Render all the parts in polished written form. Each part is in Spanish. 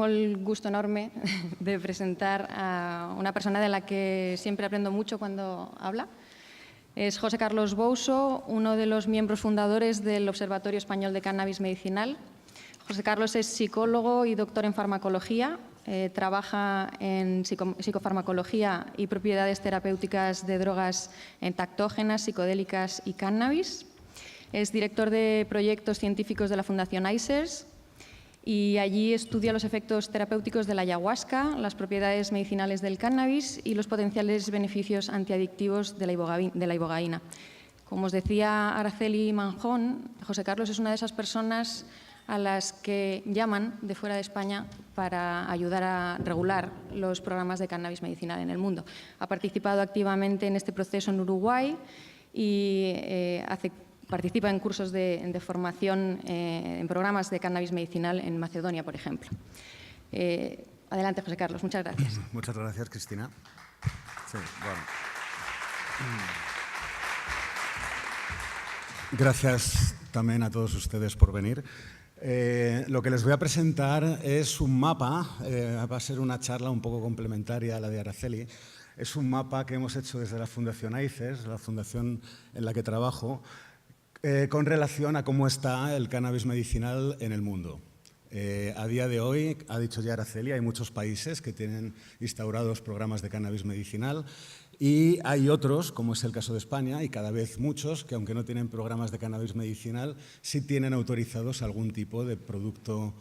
tengo el gusto enorme de presentar a una persona de la que siempre aprendo mucho cuando habla. Es José Carlos Bouso, uno de los miembros fundadores del Observatorio Español de Cannabis Medicinal. José Carlos es psicólogo y doctor en farmacología. Trabaja en psicofarmacología y propiedades terapéuticas de drogas entactógenas, psicodélicas y cannabis. Es director de proyectos científicos de la Fundación ICERS y allí estudia los efectos terapéuticos de la ayahuasca, las propiedades medicinales del cannabis y los potenciales beneficios antiadictivos de la ibogaína. Como os decía Araceli Manjón, José Carlos es una de esas personas a las que llaman de fuera de España para ayudar a regular los programas de cannabis medicinal en el mundo. Ha participado activamente en este proceso en Uruguay y participa en cursos de formación en programas de cannabis medicinal en Macedonia, por ejemplo. Adelante, José Carlos. Muchas gracias. Muchas gracias, Cristina. Sí, bueno. Gracias también a todos ustedes por venir. Lo que les voy a presentar es un mapa, va a ser una charla un poco complementaria a la de Araceli. Es un mapa que hemos hecho desde la Fundación ICERS, la fundación en la que trabajo, con relación a cómo está el cannabis medicinal en el mundo. A día de hoy, ha dicho ya Araceli, hay muchos países que tienen instaurados programas de cannabis medicinal y hay otros, como es el caso de España, y cada vez muchos, que aunque no tienen programas de cannabis medicinal, sí tienen autorizados algún tipo de producto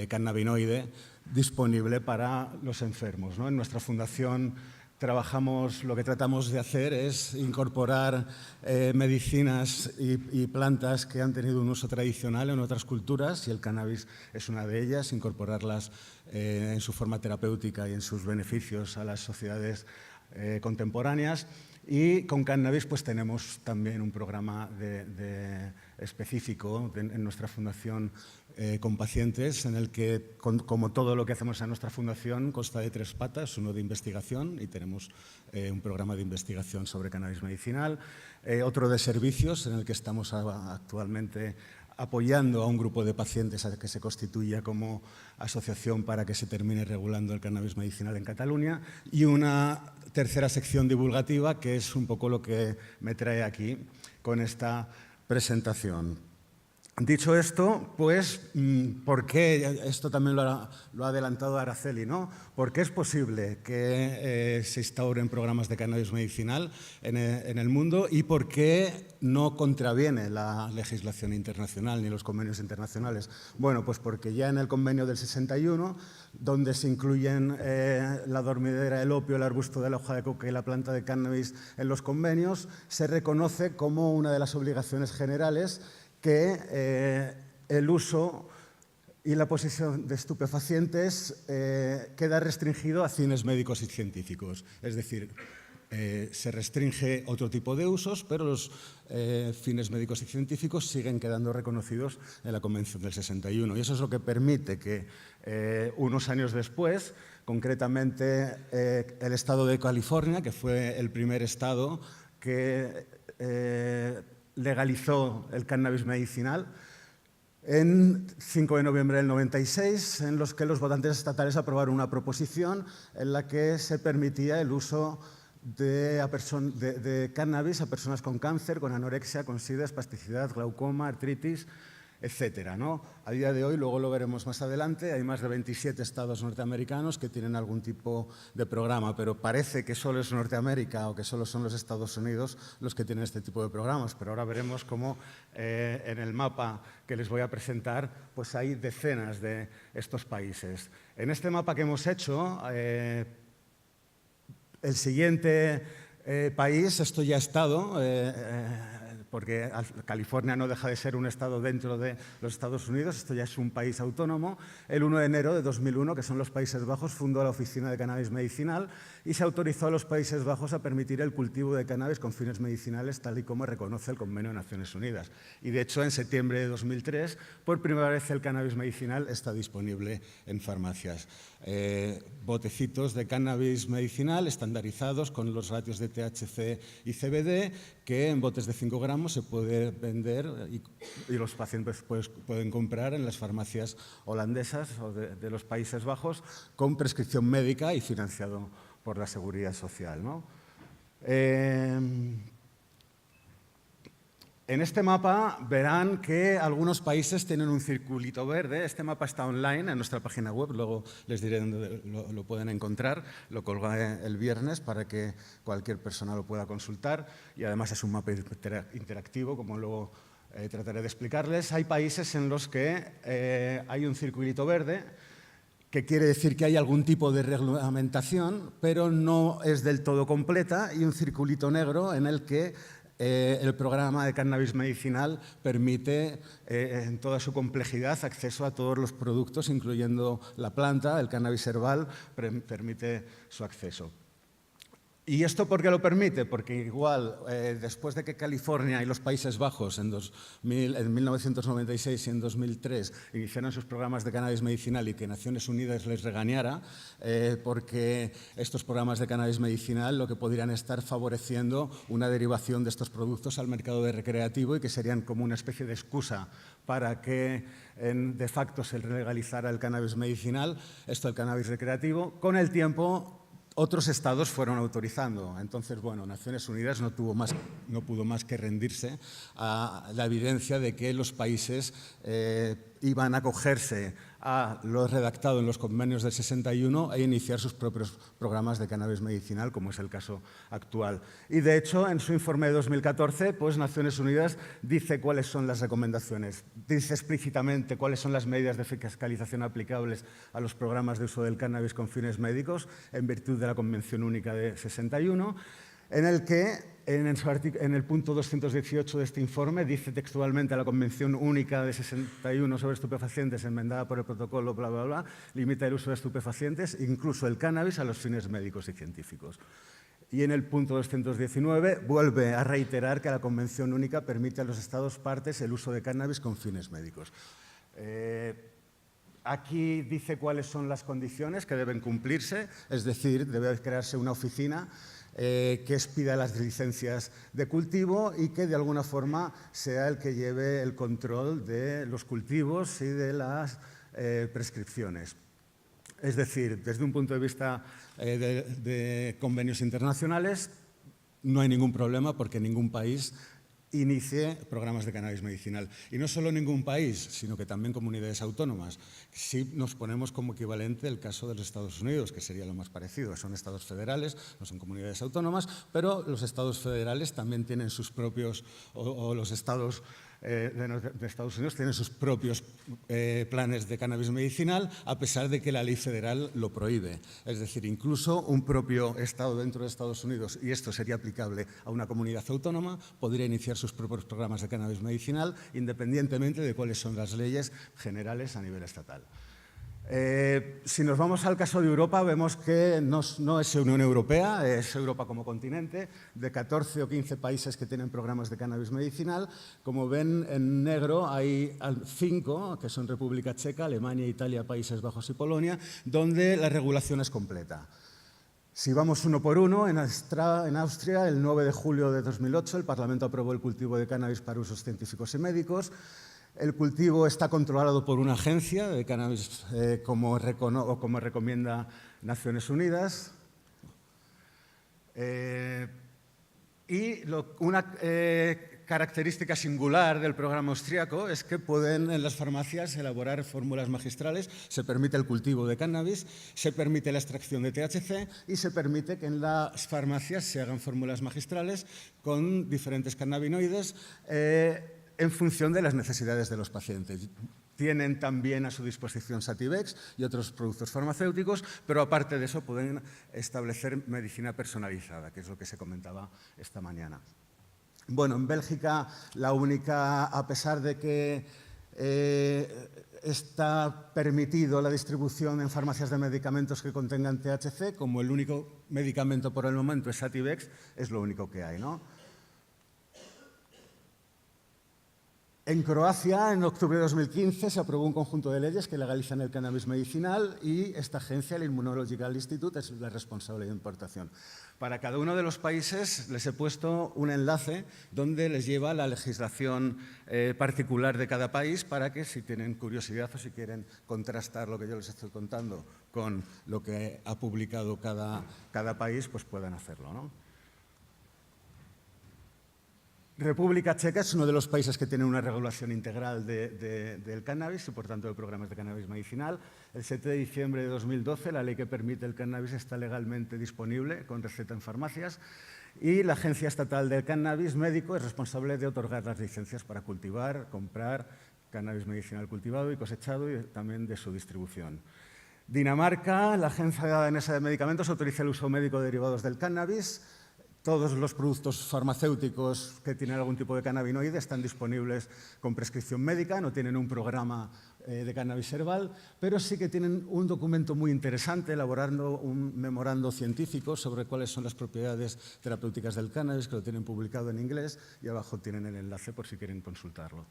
cannabinoide disponible para los enfermos, ¿no? En nuestra fundación lo que tratamos de hacer es incorporar medicinas y plantas que han tenido un uso tradicional en otras culturas, y el cannabis es una de ellas, incorporarlas en su forma terapéutica y en sus beneficios a las sociedades contemporáneas. Y con cannabis pues tenemos también un programa específico en nuestra fundación con pacientes, en el que, como todo lo que hacemos en nuestra fundación, consta de 3 patas, uno de investigación, y tenemos un programa de investigación sobre cannabis medicinal, otro de servicios, en el que estamos actualmente apoyando a un grupo de pacientes a que se constituya como asociación para que se termine regulando el cannabis medicinal en Cataluña, y una tercera sección divulgativa, que es un poco lo que me trae aquí con esta presentación. Dicho esto, pues, ¿por qué? Esto también lo ha adelantado Araceli, ¿no? ¿Por qué es posible que se instauren programas de cannabis medicinal en el mundo y por qué no contraviene la legislación internacional ni los convenios internacionales? Bueno, pues porque ya en el convenio del 61, donde se incluyen la dormidera, el opio, el arbusto de la hoja de coca y la planta de cannabis en los convenios, se reconoce como una de las obligaciones generales que el uso y la posesión de estupefacientes queda restringido a fines médicos y científicos. Es decir, se restringe otro tipo de usos, pero los fines médicos y científicos siguen quedando reconocidos en la Convención del 61. Y eso es lo que permite que unos años después, concretamente el estado de California, que fue el primer estado que legalizó el cannabis medicinal, en 5 de noviembre del 96, en los que los votantes estatales aprobaron una proposición en la que se permitía el uso de cannabis a personas con cáncer, con anorexia, con sida, espasticidad, glaucoma, artritis, etcétera, ¿no? A día de hoy, luego lo veremos más adelante, hay más de 27 estados norteamericanos que tienen algún tipo de programa, pero parece que solo es Norteamérica o que solo son los Estados Unidos los que tienen este tipo de programas, pero ahora veremos cómo en el mapa que les voy a presentar pues hay decenas de estos países. En este mapa que hemos hecho, el siguiente país, esto ya ha estado, porque California no deja de ser un estado dentro de los Estados Unidos, esto ya es un país autónomo. El 1 de enero de 2001, que son los Países Bajos, fundó la Oficina de Cannabis Medicinal y se autorizó a los Países Bajos a permitir el cultivo de cannabis con fines medicinales, tal y como reconoce el Convenio de Naciones Unidas. Y, de hecho, en septiembre de 2003, por primera vez el cannabis medicinal está disponible en farmacias. Botecitos de cannabis medicinal estandarizados con los ratios de THC y CBD, que en botes de 5 gramos préstamo se puede vender y los pacientes pueden comprar en las farmacias holandesas o de los Países Bajos con prescripción médica y financiado por la Seguridad Social, ¿no? En este mapa verán que algunos países tienen un circulito verde. Este mapa está online en nuestra página web, luego les diré dónde lo pueden encontrar. Lo colgaré el viernes para que cualquier persona lo pueda consultar y además es un mapa interactivo, como luego trataré de explicarles. Hay países en los que hay un circulito verde, que quiere decir que hay algún tipo de reglamentación, pero no es del todo completa, y un circulito negro en el que el programa de cannabis medicinal permite en toda su complejidad acceso a todos los productos, incluyendo la planta, el cannabis herbal, permite su acceso. ¿Y esto por qué lo permite? Porque igual, después de que California y los Países Bajos en 1996 y en 2003 iniciaron sus programas de cannabis medicinal y que Naciones Unidas les regañara, porque estos programas de cannabis medicinal lo que podrían estar favoreciendo una derivación de estos productos al mercado de recreativo y que serían como una especie de excusa para que de facto se legalizara el cannabis medicinal, esto el cannabis recreativo. Con el tiempo, otros estados fueron autorizando. Entonces, bueno, Naciones Unidas no pudo más que rendirse a la evidencia de que los países iban a acogerse a lo redactado en los convenios del 61 e iniciar sus propios programas de cannabis medicinal, como es el caso actual. Y, de hecho, en su informe de 2014, pues Naciones Unidas dice cuáles son las recomendaciones, dice explícitamente cuáles son las medidas de fiscalización aplicables a los programas de uso del cannabis con fines médicos en virtud de la Convención Única de 61, en el que, en el punto 218 de este informe, dice textualmente: la Convención Única de 61 sobre estupefacientes, enmendada por el protocolo, bla, bla, bla, limita el uso de estupefacientes, incluso el cannabis, a los fines médicos y científicos. Y en el punto 219 vuelve a reiterar que la Convención Única permite a los Estados partes el uso de cannabis con fines médicos. Aquí dice cuáles son las condiciones que deben cumplirse, es decir, debe crearse una oficina que expida las licencias de cultivo y que de alguna forma sea el que lleve el control de los cultivos y de las prescripciones. Es decir, desde un punto de vista de convenios internacionales, no hay ningún problema porque ningún país inicie programas de cannabis medicinal. Y no solo ningún país, sino que también comunidades autónomas. Si nos ponemos como equivalente el caso de los Estados Unidos, que sería lo más parecido. Son estados federales, no son comunidades autónomas, pero los estados federales también tienen sus propios, o los estados de Estados Unidos tienen sus propios planes de cannabis medicinal, a pesar de que la ley federal lo prohíbe. Es decir, incluso un propio estado dentro de Estados Unidos, y esto sería aplicable a una comunidad autónoma, podría iniciar sus propios programas de cannabis medicinal, independientemente de cuáles son las leyes generales a nivel estatal. Si nos vamos al caso de Europa, vemos que no es Unión Europea, es Europa como continente, de 14 o 15 países que tienen programas de cannabis medicinal. Como ven en negro, hay 5, que son República Checa, Alemania, Italia, Países Bajos y Polonia, donde la regulación es completa. Si vamos uno por uno, en Austria, el 9 de julio de 2008, el Parlamento aprobó el cultivo de cannabis para usos científicos y médicos. El cultivo está controlado por una agencia de cannabis como recomienda Naciones Unidas. Y una característica singular del programa austríaco es que pueden en las farmacias elaborar fórmulas magistrales, se permite el cultivo de cannabis, se permite la extracción de THC y se permite que en las farmacias se hagan fórmulas magistrales con diferentes cannabinoides en función de las necesidades de los pacientes. Tienen también a su disposición Sativex y otros productos farmacéuticos, pero aparte de eso pueden establecer medicina personalizada, que es lo que se comentaba esta mañana. Bueno, en Bélgica la única, a pesar de que está permitido la distribución en farmacias de medicamentos que contengan THC, como el único medicamento por el momento es Sativex, es lo único que hay, ¿no? En Croacia, en octubre de 2015, se aprobó un conjunto de leyes que legalizan el cannabis medicinal y esta agencia, el Immunological Institute, es la responsable de importación. Para cada uno de los países les he puesto un enlace donde les lleva la legislación particular de cada país para que, si tienen curiosidad o si quieren contrastar lo que yo les estoy contando con lo que ha publicado cada país, pues puedan hacerlo, ¿no? República Checa es uno de los países que tiene una regulación integral del cannabis y, por tanto, de programas de cannabis medicinal. El 7 de diciembre de 2012, la ley que permite el cannabis está legalmente disponible con receta en farmacias y la Agencia Estatal del Cannabis Médico es responsable de otorgar las licencias para cultivar, comprar cannabis medicinal cultivado y cosechado y también de su distribución. Dinamarca, la Agencia Danesa de Medicamentos autoriza el uso médico de derivados del cannabis. Todos los productos farmacéuticos que tienen algún tipo de cannabinoide están disponibles con prescripción médica, no tienen un programa de cannabis herbal, pero sí que tienen un documento muy interesante elaborando un memorando científico sobre cuáles son las propiedades terapéuticas del cannabis, que lo tienen publicado en inglés y abajo tienen el enlace por si quieren consultarlo.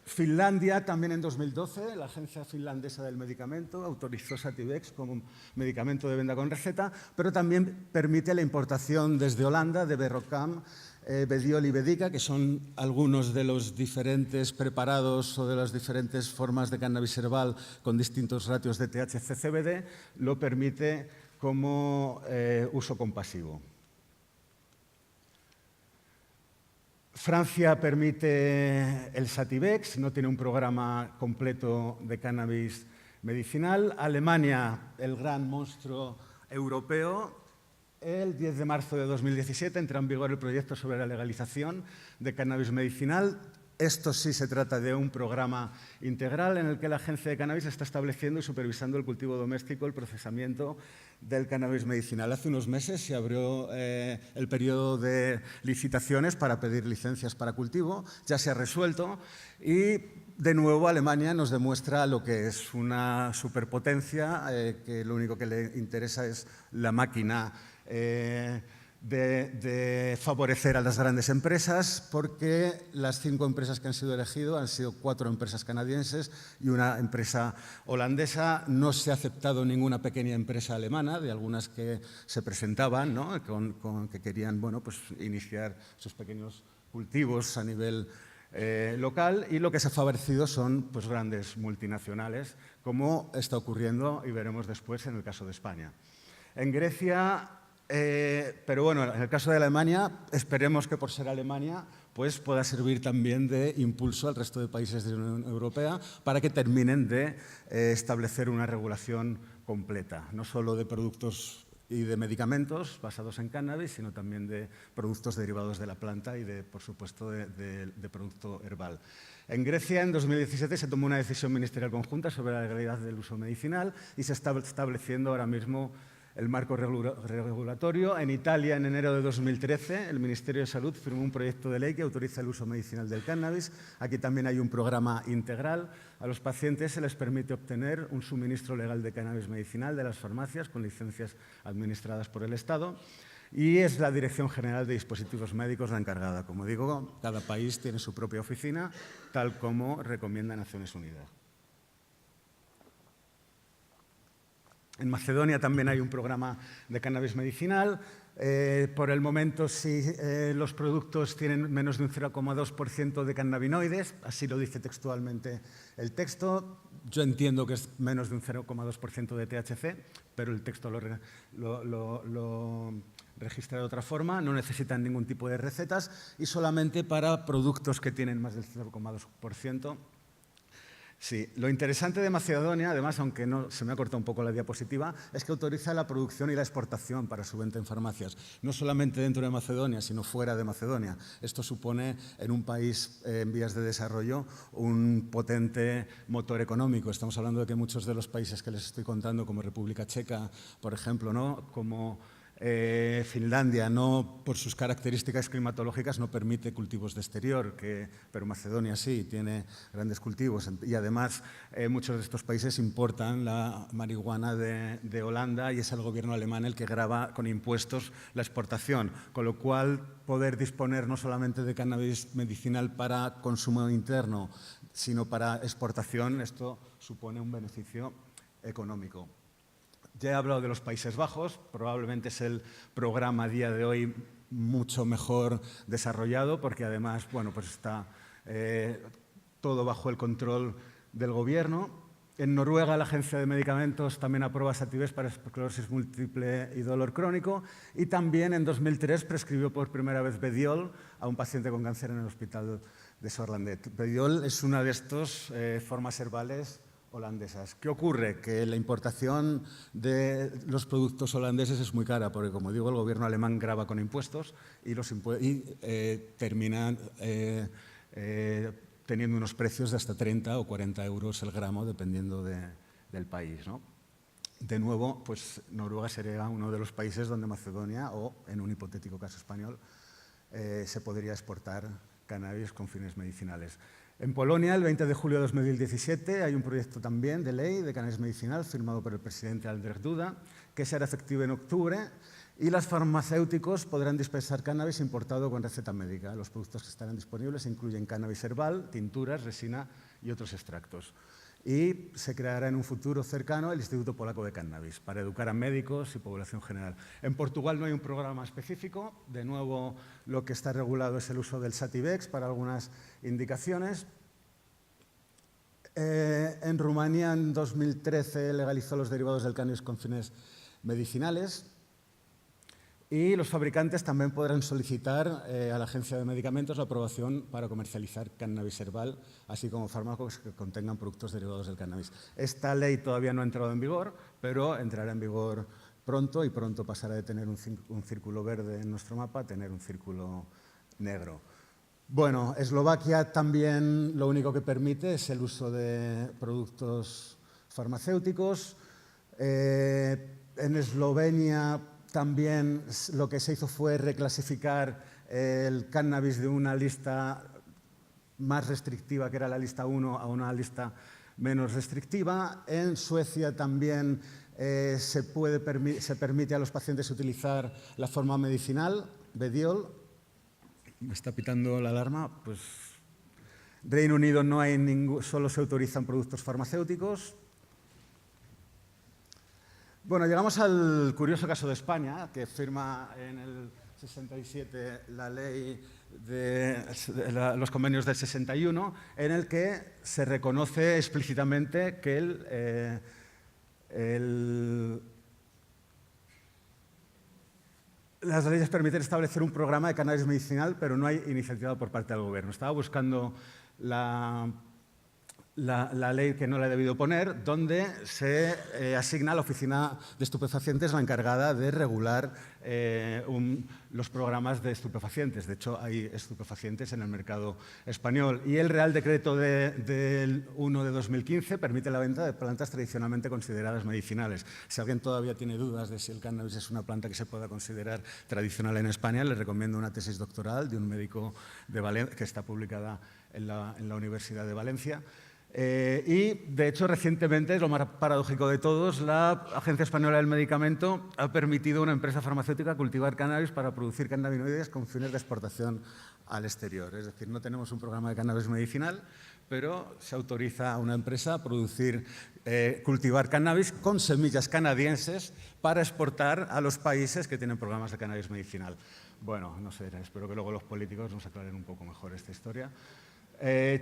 Finlandia, también en 2012, la Agencia Finlandesa del Medicamento autorizó Sativex como medicamento de venta con receta, pero también permite la importación desde Holanda de Berocam, Bediol y Bedica, que son algunos de los diferentes preparados o de las diferentes formas de cannabis herbal con distintos ratios de THC-CBD, lo permite como uso compasivo. Francia permite el Sativex, no tiene un programa completo de cannabis medicinal. Alemania, el gran monstruo europeo, el 10 de marzo de 2017 entra en vigor el proyecto sobre la legalización de cannabis medicinal. Esto sí se trata de un programa integral en el que la Agencia de Cannabis está estableciendo y supervisando el cultivo doméstico, el procesamiento del cannabis medicinal. Hace unos meses se abrió el periodo de licitaciones para pedir licencias para cultivo, ya se ha resuelto y de nuevo Alemania nos demuestra lo que es una superpotencia, que lo único que le interesa es la máquina de favorecer a las grandes empresas, porque las 5 empresas que han sido elegidas han sido 4 empresas canadienses y una empresa holandesa. No se ha aceptado ninguna pequeña empresa alemana, de algunas que se presentaban, ¿no? que querían pues, iniciar sus pequeños cultivos a nivel local, y lo que se ha favorecido son pues, grandes multinacionales, como está ocurriendo y veremos después en el caso de España. En Grecia, pero bueno, en el caso de Alemania, esperemos que por ser Alemania pues pueda servir también de impulso al resto de países de la Unión Europea para que terminen de establecer una regulación completa, no solo de productos y de medicamentos basados en cannabis, sino también de productos derivados de la planta y, por supuesto, de producto herbal. En Grecia, en 2017, se tomó una decisión ministerial conjunta sobre la legalidad del uso medicinal y se está estableciendo ahora mismo el marco regulatorio. En Italia, en enero de 2013, el Ministerio de Salud firmó un proyecto de ley que autoriza el uso medicinal del cannabis. Aquí también hay un programa integral. A los pacientes se les permite obtener un suministro legal de cannabis medicinal de las farmacias con licencias administradas por el Estado. Y es la Dirección General de Dispositivos Médicos la encargada. Como digo, cada país tiene su propia oficina, tal como recomienda Naciones Unidas. En Macedonia también hay un programa de cannabis medicinal. Por el momento, si los productos tienen menos de un 0,2% de cannabinoides, así lo dice textualmente el texto. Yo entiendo que es menos de un 0,2% de THC, pero el texto lo registra de otra forma. No necesitan ningún tipo de recetas y solamente para productos que tienen más del 0,2%. Sí, lo interesante de Macedonia, además, aunque no, se me ha cortado un poco la diapositiva, es que autoriza la producción y la exportación para su venta en farmacias, no solamente dentro de Macedonia, sino fuera de Macedonia. Esto supone, en un país en vías de desarrollo, un potente motor económico. Estamos hablando de que muchos de los países que les estoy contando, como República Checa, por ejemplo, ¿no? como Finlandia, por sus características climatológicas, no permite cultivos de exterior, pero Macedonia sí, tiene grandes cultivos. Y además, muchos de estos países importan la marihuana de Holanda y es el gobierno alemán el que grava con impuestos la exportación, con lo cual poder disponer no solamente de cannabis medicinal para consumo interno, sino para exportación, esto supone un beneficio económico. Ya he hablado de los Países Bajos, probablemente es el programa a día de hoy mucho mejor desarrollado porque además pues está todo bajo el control del gobierno. En Noruega la Agencia de Medicamentos también aprueba Sativex para esclerosis múltiple y dolor crónico y también en 2003 prescribió por primera vez Bediol a un paciente con cáncer en el hospital de Sorlandet. Bediol es una de estas formas herbales holandesas. ¿Qué ocurre? Que la importación de los productos holandeses es muy cara, porque, como digo, el gobierno alemán grava con impuestos y terminan teniendo unos precios de hasta 30 o 40 euros el gramo, dependiendo del país, ¿no? De nuevo, pues Noruega sería uno de los países donde Macedonia, o en un hipotético caso español, se podría exportar cannabis con fines medicinales. En Polonia, el 20 de julio de 2017, hay un proyecto también de ley de cannabis medicinal firmado por el presidente Andrzej Duda, que será efectivo en octubre, y los farmacéuticos podrán dispensar cannabis importado con receta médica. Los productos que estarán disponibles incluyen cannabis herbal, tinturas, resina y otros extractos. Y se creará en un futuro cercano el Instituto Polaco de Cannabis para educar a médicos y población general. En Portugal no hay un programa específico. De nuevo, lo que está regulado es el uso del Sativex para algunas indicaciones. En Rumanía, en 2013, legalizó los derivados del cannabis con fines medicinales. Y los fabricantes también podrán solicitar a la Agencia de Medicamentos la aprobación para comercializar cannabis herbal, así como fármacos que contengan productos derivados del cannabis. Esta ley todavía no ha entrado en vigor, pero entrará en vigor pronto y pronto pasará de tener un círculo verde en nuestro mapa a tener un círculo negro. Bueno, Eslovaquia también lo único que permite es el uso de productos farmacéuticos. En Eslovenia también lo que se hizo fue reclasificar el cannabis de una lista más restrictiva, que era la lista 1, a una lista menos restrictiva. En Suecia también se permite a los pacientes utilizar la forma medicinal, Bediol. Me está pitando la alarma. Pues Reino Unido no hay solo se autorizan productos farmacéuticos. Bueno, llegamos al curioso caso de España, que firma en el 67 la ley de los convenios del 61, en el que se reconoce explícitamente que las leyes permiten establecer un programa de cannabis medicinal, pero no hay iniciativa por parte del gobierno. Estaba buscando la ley que no la he debido poner, donde se asigna a la Oficina de Estupefacientes la encargada de regular los programas de estupefacientes. De hecho, hay estupefacientes en el mercado español. Y el Real Decreto del 1 de 2015 permite la venta de plantas tradicionalmente consideradas medicinales. Si alguien todavía tiene dudas de si el cannabis es una planta que se pueda considerar tradicional en España, les recomiendo una tesis doctoral de un médico de Valencia, que está publicada en la Universidad de Valencia. Y, de hecho, recientemente, lo más paradójico de todos, la Agencia Española del Medicamento ha permitido a una empresa farmacéutica cultivar cannabis para producir cannabinoides con fines de exportación al exterior. Es decir, no tenemos un programa de cannabis medicinal, pero se autoriza a una empresa a cultivar cannabis con semillas canadienses para exportar a los países que tienen programas de cannabis medicinal. Bueno, no sé, espero que luego los políticos nos aclaren un poco mejor esta historia.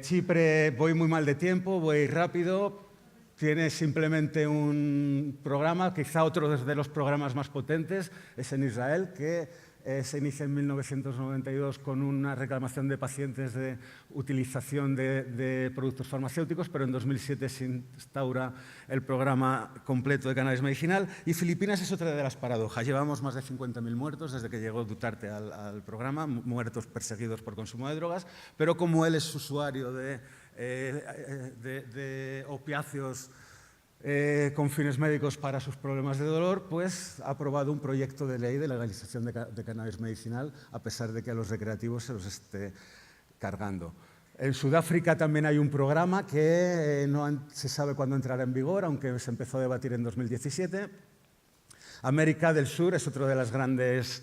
Chipre, voy muy mal de tiempo, voy rápido. Tiene simplemente un programa, quizá otro de los programas más potentes, es en Israel, que se inicia en 1992 con una reclamación de pacientes de utilización de productos farmacéuticos, pero en 2007 se instaura el programa completo de cannabis medicinal. Y Filipinas es otra de las paradojas. Llevamos más de 50.000 muertos desde que llegó Duterte al programa, muertos perseguidos por consumo de drogas, pero como él es usuario de opiáceos con fines médicos para sus problemas de dolor, pues ha aprobado un proyecto de ley de legalización de cannabis medicinal, a pesar de que a los recreativos se los esté cargando. En Sudáfrica también hay un programa que no se sabe cuándo entrará en vigor, aunque se empezó a debatir en 2017. América del Sur es otra de las grandes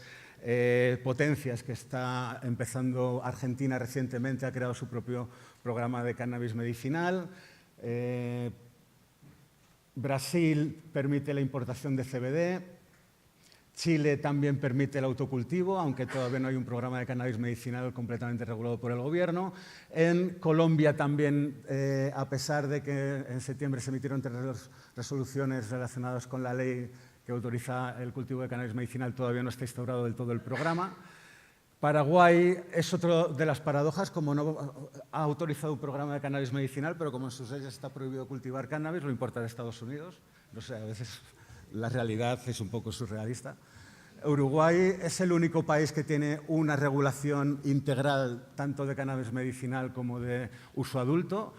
potencias que está empezando. Argentina recientemente ha creado su propio programa de cannabis medicinal. Brasil permite la importación de CBD. Chile también permite el autocultivo, aunque todavía no hay un programa de cannabis medicinal completamente regulado por el gobierno. En Colombia también, a pesar de que en septiembre se emitieron 3 resoluciones relacionadas con la ley que autoriza el cultivo de cannabis medicinal, todavía no está instaurado del todo el programa. Paraguay es otra de las paradojas, como no ha autorizado un programa de cannabis medicinal, pero como en sus leyes está prohibido cultivar cannabis, lo importa de Estados Unidos. No sé, a veces la realidad es un poco surrealista. Uruguay es el único país que tiene una regulación integral tanto de cannabis medicinal como de uso adulto,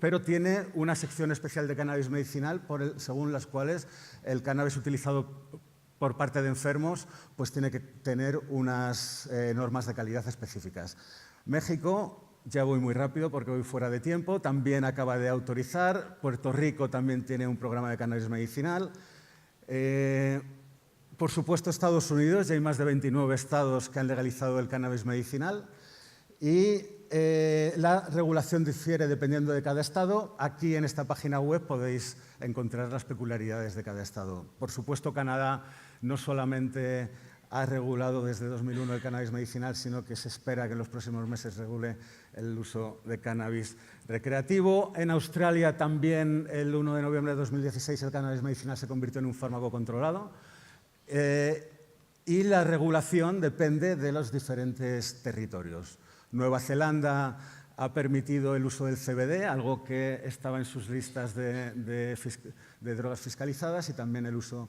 pero tiene una sección especial de cannabis medicinal según las cuales el cannabis utilizado por parte de enfermos pues tiene que tener unas normas de calidad específicas. México, ya voy muy rápido porque voy fuera de tiempo, también acaba de autorizar. Puerto Rico también tiene un programa de cannabis medicinal. Por supuesto, Estados Unidos, ya hay más de 29 estados que han legalizado el cannabis medicinal y la regulación difiere dependiendo de cada estado. Aquí en esta página web podéis encontrar las peculiaridades de cada estado. Por supuesto, Canadá no solamente ha regulado desde 2001 el cannabis medicinal, sino que se espera que en los próximos meses regule el uso de cannabis recreativo. En Australia también el 1 de noviembre de 2016 el cannabis medicinal se convirtió en un fármaco controlado. Y la regulación depende de los diferentes territorios. Nueva Zelanda ha permitido el uso del CBD, algo que estaba en sus listas de drogas fiscalizadas, y también el uso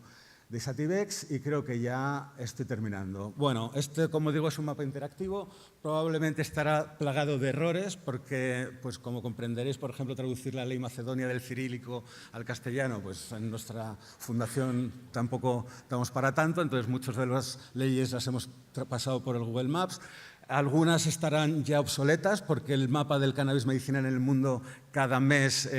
de Sativex, y creo que ya estoy terminando. Bueno, este, como digo, es un mapa interactivo. Probablemente estará plagado de errores porque, pues, como comprenderéis, por ejemplo, traducir la ley macedonia del cirílico al castellano, pues en nuestra fundación tampoco estamos para tanto, entonces muchas de las leyes las hemos pasado por el Google Maps. Algunas estarán ya obsoletas porque el mapa del cannabis medicinal en el mundo cada mes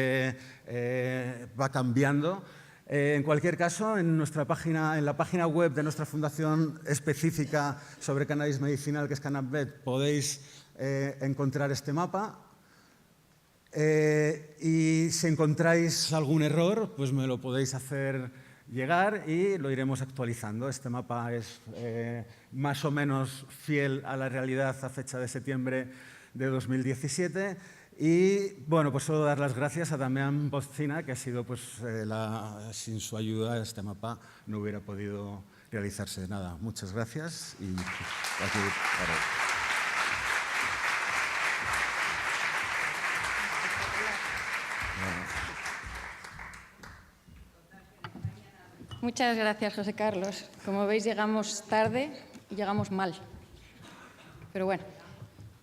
va cambiando. En cualquier caso, en la página web de nuestra fundación específica sobre cannabis medicinal, que es CannabMed, podéis encontrar este mapa. Y si encontráis algún error, pues me lo podéis hacer llegar y lo iremos actualizando. Este mapa es más o menos fiel a la realidad a fecha de septiembre de 2017. Y bueno, pues solo dar las gracias a Damián Bozcina, que ha sido, pues, sin su ayuda este mapa no hubiera podido realizarse. Nada, muchas gracias y aquí para... Muchas gracias, José Carlos. Como veis, llegamos tarde y llegamos mal. Pero bueno.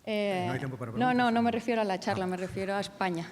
¿No hay tiempo para preguntas? No me refiero a la charla, me refiero a España.